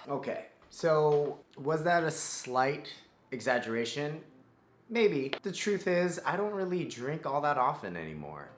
Okay, so was that a slight exaggeration? Maybe. The truth is, I don't really drink all that often anymore.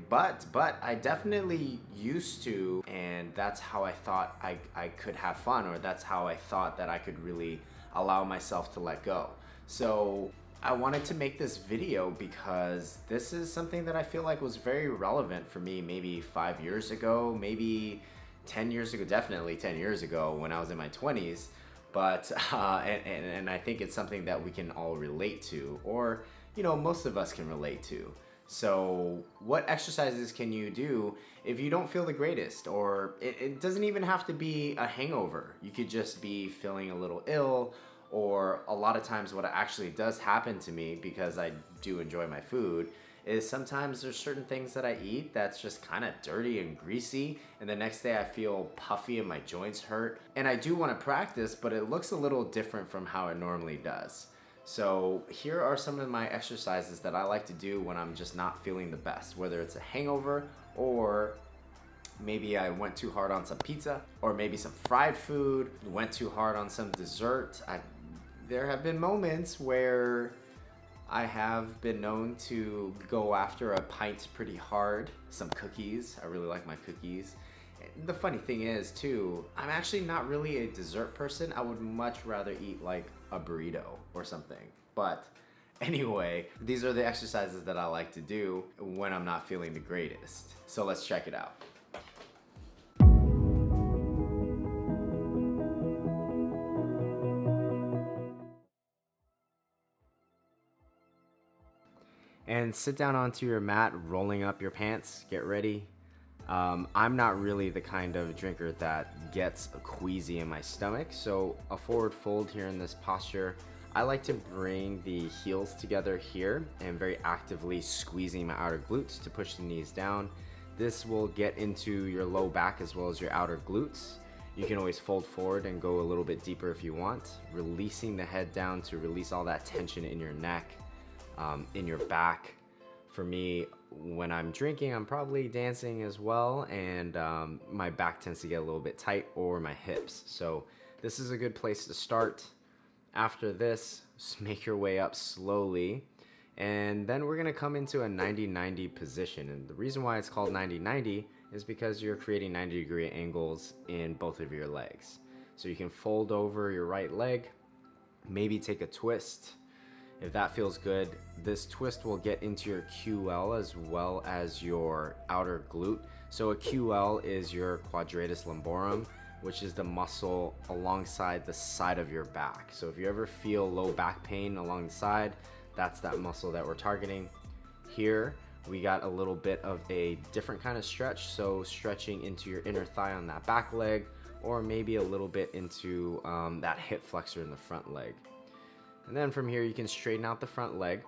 But I definitely used to, and that's how I thought I could have fun, or that's how I thought that I could really allow myself to let go. So I wanted to make this video because this is something that I feel like was very relevant for me maybe 5 years ago, maybe 10 years ago, definitely 10 years ago when I was in my 20s. But and I think it's something that we can all relate to, or most of us can relate to. So what exercises can you do if you don't feel the greatest, or it doesn't even have to be a hangover. You could just be feeling a little ill, or a lot of times what actually does happen to me, because I do enjoy my food, is sometimes there's certain things that I eat that's just kind of dirty and greasy, and the next day I feel puffy and my joints hurt. And I do want to practice, but it looks a little different from how it normally does. So here are some of my exercises that I like to do when I'm just not feeling the best, whether it's a hangover, or maybe I went too hard on some pizza, or maybe some fried food, went too hard on some dessert. There have been moments where I have been known to go after a pint pretty hard, some cookies. I really like my cookies. The funny thing is too, I'm actually not really a dessert person. I would much rather eat like a burrito or something. But anyway, these are the exercises that I like to do when I'm not feeling the greatest. So let's check it out. And sit down onto your mat, rolling up your pants. Get ready. I'm not really the kind of drinker that gets queasy in my stomach, so a forward fold here in this posture. I like to bring the heels together here and very actively squeezing my outer glutes to push the knees down. This will get into your low back as well as your outer glutes. You can always fold forward and go a little bit deeper if you want, releasing the head down to release all that tension in your neck, in your back. For me, when I'm drinking, I'm probably dancing as well, and my back tends to get a little bit tight, or my hips. So this is a good place to start. After this, just make your way up slowly, and then we're gonna come into a 90-90 position. And the reason why it's called 90-90 is because you're creating 90-degree angles in both of your legs. So you can fold over your right leg, maybe take a twist. If that feels good, this twist will get into your QL as well as your outer glute. So a QL is your quadratus lumborum, which is the muscle alongside the side of your back. So if you ever feel low back pain along the side, that's that muscle that we're targeting. Here, we got a little bit of a different kind of stretch. So stretching into your inner thigh on that back leg, or maybe a little bit into that hip flexor in the front leg. And then from here, you can straighten out the front leg.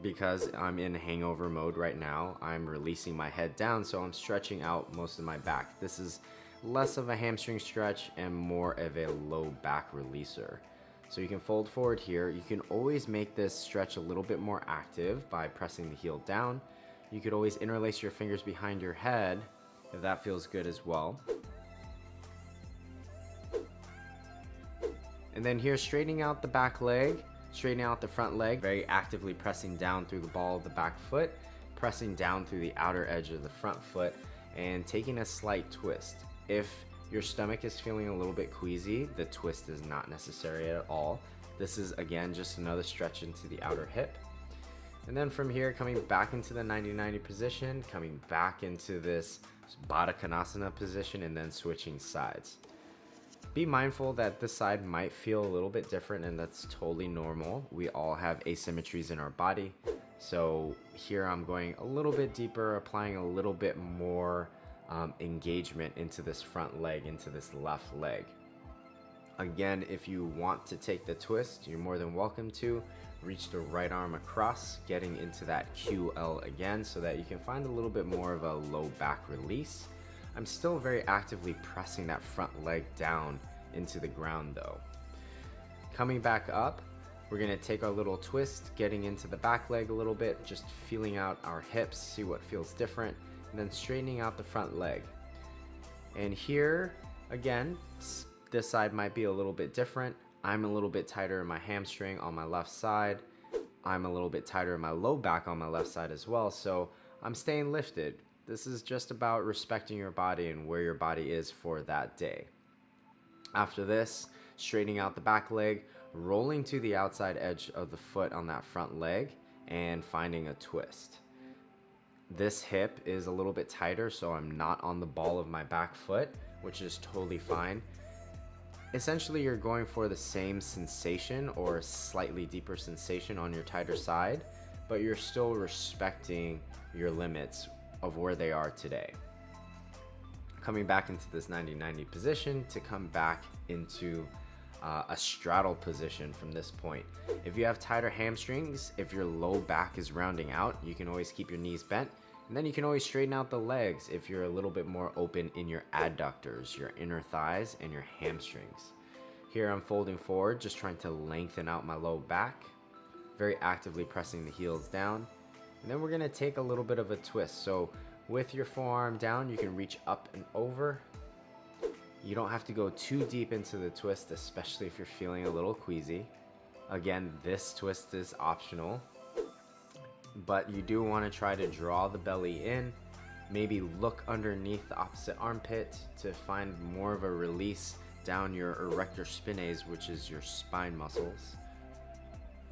Because I'm in hangover mode right now, I'm releasing my head down, so I'm stretching out most of my back. This is less of a hamstring stretch and more of a low back releaser. So you can fold forward here. You can always make this stretch a little bit more active by pressing the heel down. You could always interlace your fingers behind your head if that feels good as well. And then here, straightening out the back leg, straightening out the front leg, very actively pressing down through the ball of the back foot, pressing down through the outer edge of the front foot, and taking a slight twist. If your stomach is feeling a little bit queasy, the twist is not necessary at all. This is, again, just another stretch into the outer hip. And then from here, coming back into the 90-90 position, coming back into this Baddha Konasana position, and then switching sides. Be mindful that this side might feel a little bit different, and that's totally normal. We all have asymmetries in our body. So here I'm going a little bit deeper, applying a little bit more engagement into this front leg, into this left leg. Again, if you want to take the twist, you're more than welcome to. Reach the right arm across, getting into that QL again, so that you can find a little bit more of a low back release. I'm still very actively pressing that front leg down into the ground though. Coming back up, we're gonna take our little twist, getting into the back leg a little bit, just feeling out our hips, see what feels different, and then straightening out the front leg. And here, Again, this side might be a little bit different. I'm a little bit tighter in my hamstring on my left side. I'm a little bit tighter in my low back on my left side as well, so I'm staying lifted. This is just about respecting your body and where your body is for that day. After this, straightening out the back leg, rolling to the outside edge of the foot on that front leg, and finding a twist. This hip is a little bit tighter, so I'm not on the ball of my back foot, which is totally fine. Essentially, you're going for the same sensation or a slightly deeper sensation on your tighter side, but you're still respecting your limits of where they are today. Coming back into this 90-90 position to come back into a straddle position from this point. If you have tighter hamstrings, if your low back is rounding out, you can always keep your knees bent, and then you can always straighten out the legs if you're a little bit more open in your adductors, your inner thighs, and your hamstrings. Here I'm folding forward, just trying to lengthen out my low back, very actively pressing the heels down. And then we're gonna take a little bit of a twist. So with your forearm down, you can reach up and over. You don't have to go too deep into the twist, especially if you're feeling a little queasy. Again, this twist is optional, but you do want to try to draw the belly in, maybe look underneath the opposite armpit to find more of a release down your erector spinae, which is your spine muscles.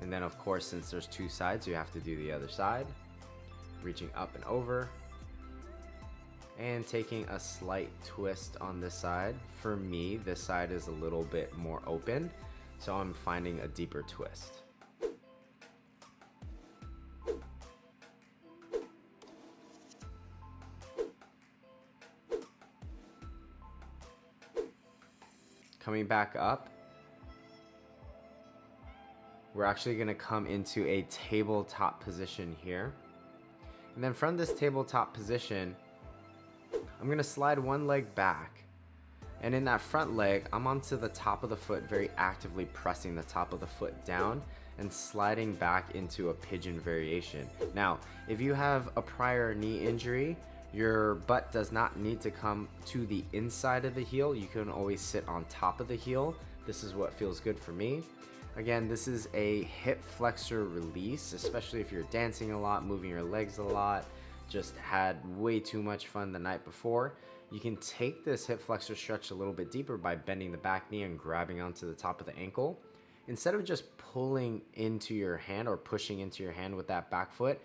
And then of course, since there's two sides, you have to do the other side, reaching up and over, and taking a slight twist on this side. For me, this side is a little bit more open, so I'm finding a deeper twist. Coming back up, we're actually going to come into a tabletop position here. And then from this tabletop position, I'm going to slide one leg back, and in that front leg, I'm onto the top of the foot, very actively pressing the top of the foot down and sliding back into a pigeon variation. Now, if you have a prior knee injury, your butt does not need to come to the inside of the heel. You can always sit on top of the heel. This is what feels good for me. Again, this is a hip flexor release, especially if you're dancing a lot, moving your legs a lot, just had way too much fun the night before. You can take this hip flexor stretch a little bit deeper by bending the back knee and grabbing onto the top of the ankle. Instead of just pulling into your hand or pushing into your hand with that back foot,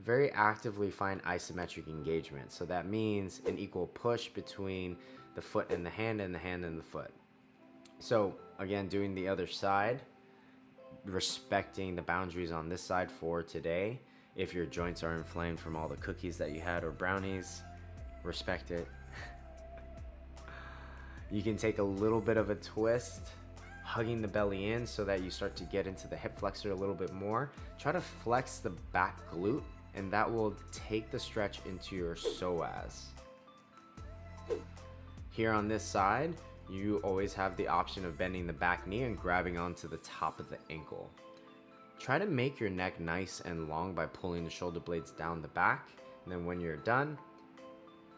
very actively find isometric engagement. So that means an equal push between the foot and the hand and the hand and the foot. So again, doing the other side, respecting the boundaries on this side for today. If your joints are inflamed from all the cookies that you had or brownies, respect it. You can take a little bit of a twist, hugging the belly in so that you start to get into the hip flexor a little bit more. Try to flex the back glute, and that will take the stretch into your psoas. Here on this side, you always have the option of bending the back knee and grabbing onto the top of the ankle. Try to make your neck nice and long by pulling the shoulder blades down the back. And then when you're done,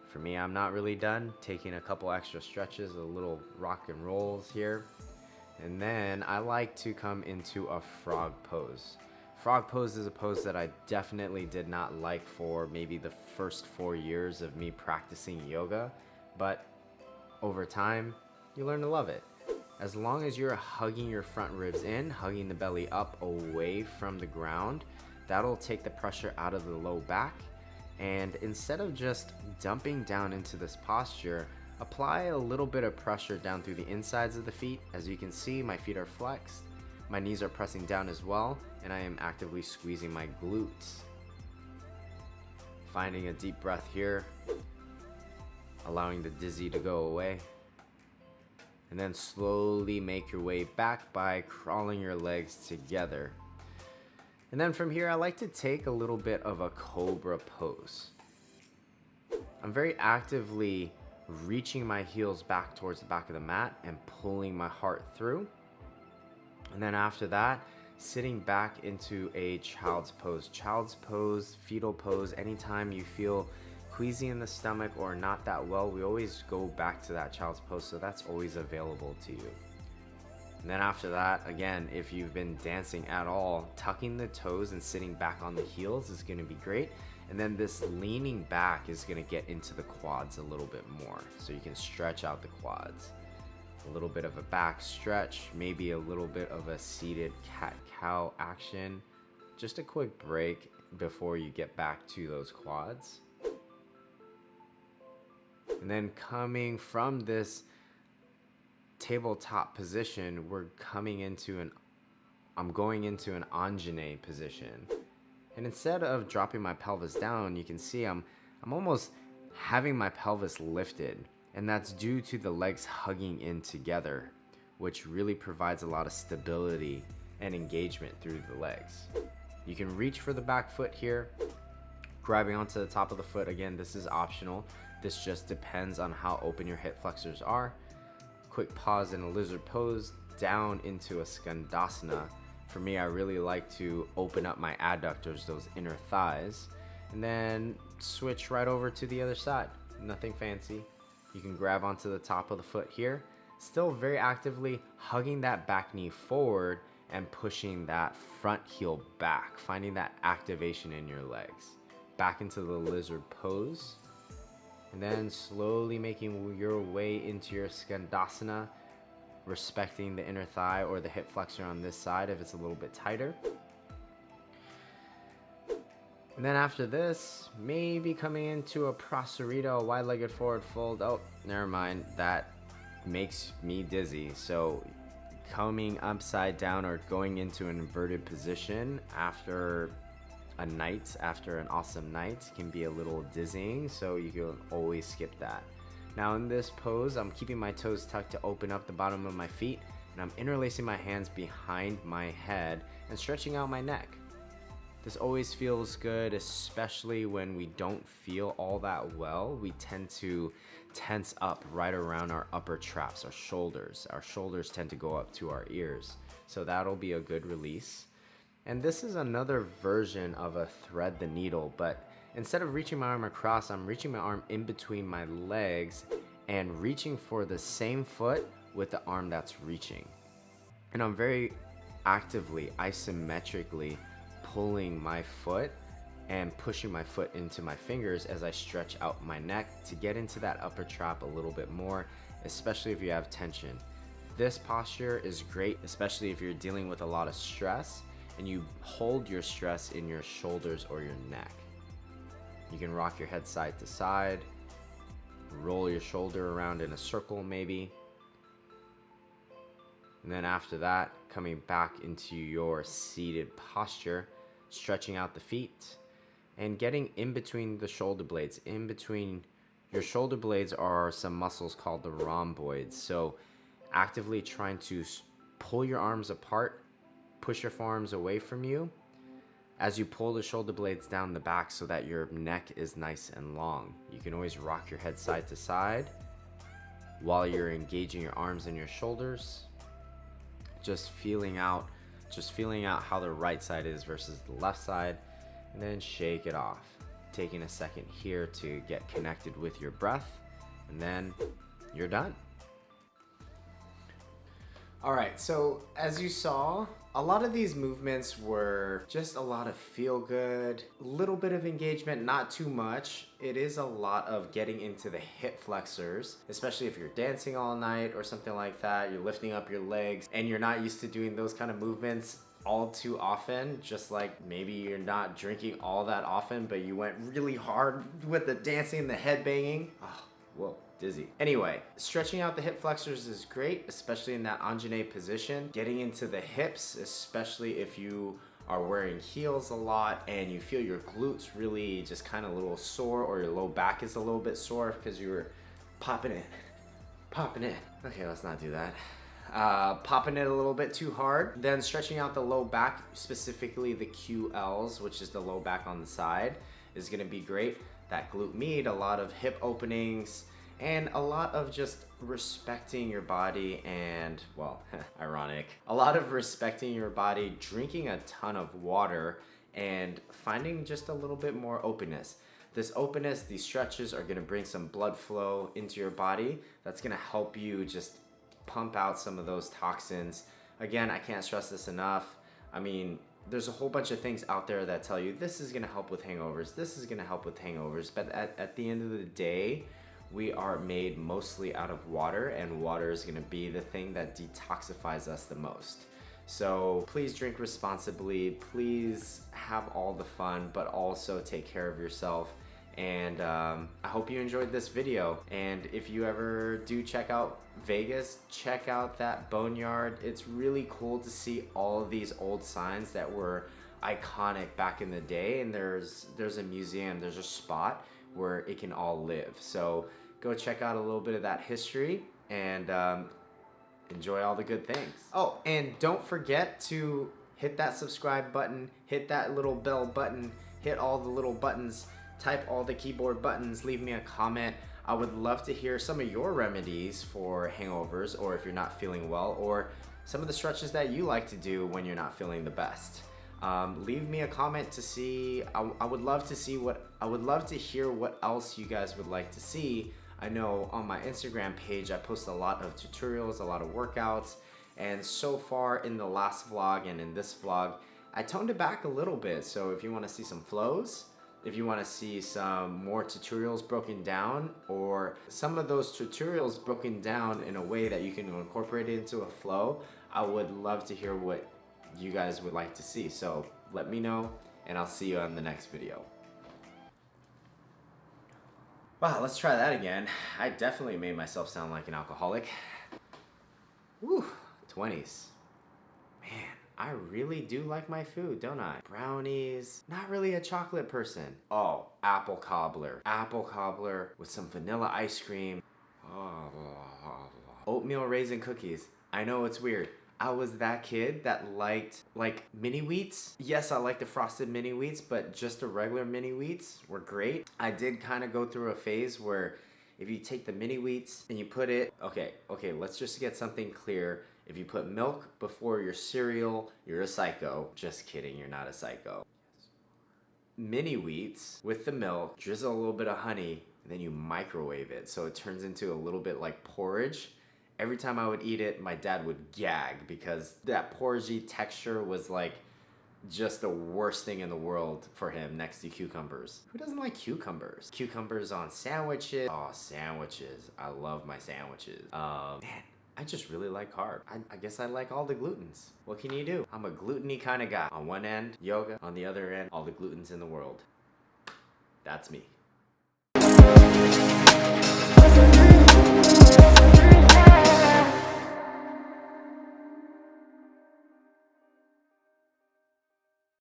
for me, I'm not really done, taking a couple extra stretches, a little rock and rolls here. And then I like to come into a frog pose. Frog pose is a pose that I definitely did not like for maybe the first 4 years of me practicing yoga, but over time, you learn to love it. As long as you're hugging your front ribs in, hugging the belly up away from the ground, that'll take the pressure out of the low back. And instead of just dumping down into this posture, apply a little bit of pressure down through the insides of the feet. As you can see, my feet are flexed. My knees are pressing down as well, and I am actively squeezing my glutes. Finding a deep breath here, allowing the dizzy to go away. And then slowly make your way back by crawling your legs together. And then from here, I like to take a little bit of a cobra pose. I'm very actively reaching my heels back towards the back of the mat and pulling my heart through. And then after that, sitting back into a child's pose. Child's pose, fetal pose, anytime you feel queasy in the stomach or not that well, we always go back to that child's pose, so that's always available to you. And then after that, again, if you've been dancing at all, tucking the toes and sitting back on the heels is going to be great. And then this leaning back is going to get into the quads a little bit more, so you can stretch out the quads. A little bit of a back stretch, maybe a little bit of a seated cat-cow action. Just a quick break before you get back to those quads. And then coming from this tabletop position, I'm going into an Anjane position. And instead of dropping my pelvis down, you can see I'm almost having my pelvis lifted. And that's due to the legs hugging in together, which really provides a lot of stability and engagement through the legs. You can reach for the back foot here, grabbing onto the top of the foot. Again, this is optional. This just depends on how open your hip flexors are. Quick pause in a lizard pose, down into a skandasana. For me, I really like to open up my adductors, those inner thighs, and then switch right over to the other side. Nothing fancy. You can grab onto the top of the foot here, still very actively hugging that back knee forward and pushing that front heel back, finding that activation in your legs. Back into the lizard pose, and then slowly making your way into your skandasana, respecting the inner thigh or the hip flexor on this side if it's a little bit tighter. And then after this, maybe coming into a prasarita, a wide-legged forward fold. Oh, never mind, that makes me dizzy. So coming upside down or going into an inverted position after an awesome night can be a little dizzying, so you can always skip that. Now in this pose, I'm keeping my toes tucked to open up the bottom of my feet, and I'm interlacing my hands behind my head and stretching out my neck. This always feels good, especially when we don't feel all that well. We tend to tense up right around our upper traps, our shoulders. Our shoulders tend to go up to our ears, so that'll be a good release. And this is another version of a thread the needle, but instead of reaching my arm across, I'm reaching my arm in between my legs and reaching for the same foot with the arm that's reaching. And I'm very actively, isometrically pulling my foot and pushing my foot into my fingers as I stretch out my neck to get into that upper trap a little bit more, especially if you have tension. This posture is great, especially if you're dealing with a lot of stress and you hold your stress in your shoulders or your neck. You can rock your head side to side, roll your shoulder around in a circle maybe. And then after that, coming back into your seated posture, stretching out the feet and getting in between the shoulder blades. In between your shoulder blades are some muscles called the rhomboids. So actively trying to pull your arms apart, push your forearms away from you as you pull the shoulder blades down the back so that your neck is nice and long. You can always rock your head side to side while you're engaging your arms and your shoulders. Just feeling out how the right side is versus the left side, and then shake it off. Taking a second here to get connected with your breath, and then you're done. All right, so as you saw, a lot of these movements were just a lot of feel good, a little bit of engagement, not too much. It is a lot of getting into the hip flexors, especially if you're dancing all night or something like that. You're lifting up your legs and you're not used to doing those kind of movements all too often, just like maybe you're not drinking all that often, but you went really hard with the dancing and the head banging. Oh, whoa. Dizzy. Anyway, stretching out the hip flexors is great, especially in that Anjane position. Getting into the hips, especially if you are wearing heels a lot and you feel your glutes really just kind of a little sore, or your low back is a little bit sore because you were popping it. Okay, let's not do that. Popping it a little bit too hard. Then stretching out the low back, specifically the QLs, which is the low back on the side, is gonna be great. That glute med, a lot of hip openings, and a lot of just respecting your body and, well, ironic, a lot of respecting your body, drinking a ton of water, and finding just a little bit more openness. This openness, these stretches are gonna bring some blood flow into your body. That's gonna help you just pump out some of those toxins. Again, I can't stress this enough. I mean, there's a whole bunch of things out there that tell you this is gonna help with hangovers, this is gonna help with hangovers, but at the end of the day, we are made mostly out of water, and water is gonna be the thing that detoxifies us the most. So please drink responsibly, please have all the fun, but also take care of yourself. And I hope you enjoyed this video. And if you ever do check out Vegas, check out that boneyard. It's really cool to see all of these old signs that were iconic back in the day. And there's a museum, there's a spot where it can all live. So go check out a little bit of that history and enjoy all the good things. Oh, and don't forget to hit that subscribe button, hit that little bell button, hit all the little buttons, type all the keyboard buttons, leave me a comment. I would love to hear some of your remedies for hangovers, or if you're not feeling well, or some of the stretches that you like to do when you're not feeling the best. Leave me a comment to see. I would love to see I would love to hear what else you guys would like to see. I know on my Instagram page I post a lot of tutorials, a lot of workouts, and so far in the last vlog and in this vlog, I toned it back a little bit. So if you want to see some flows, if you want to see some more tutorials broken down, or some of those tutorials broken down in a way that you can incorporate it into a flow, I would love to hear what you guys would like to see. So let me know, and I'll see you on the next video. Wow, let's try that again. I definitely made myself sound like an alcoholic. Woo, 20s. Man, I really do like my food, don't I? Brownies, not really a chocolate person. Oh, apple cobbler. Apple cobbler with some vanilla ice cream. Oatmeal raisin cookies. I know it's weird. I was that kid that liked like mini wheats. Yes, I like the frosted mini wheats, but just the regular mini wheats were great. I did kind of go through a phase where if you take the mini wheats and you put it, okay, let's just get something clear. If you put milk before your cereal, you're a psycho. Just kidding, you're not a psycho. Mini wheats with the milk, drizzle a little bit of honey, and then you microwave it so it turns into a little bit like porridge. Every time I would eat it, my dad would gag because that porridgey texture was like just the worst thing in the world for him next to cucumbers. Who doesn't like cucumbers? Cucumbers on sandwiches. Oh, sandwiches. I love my sandwiches. Man, I just really like carb. I guess I like all the glutens. What can you do? I'm a gluttony kind of guy. On one end, yoga. On the other end, all the glutens in the world. That's me.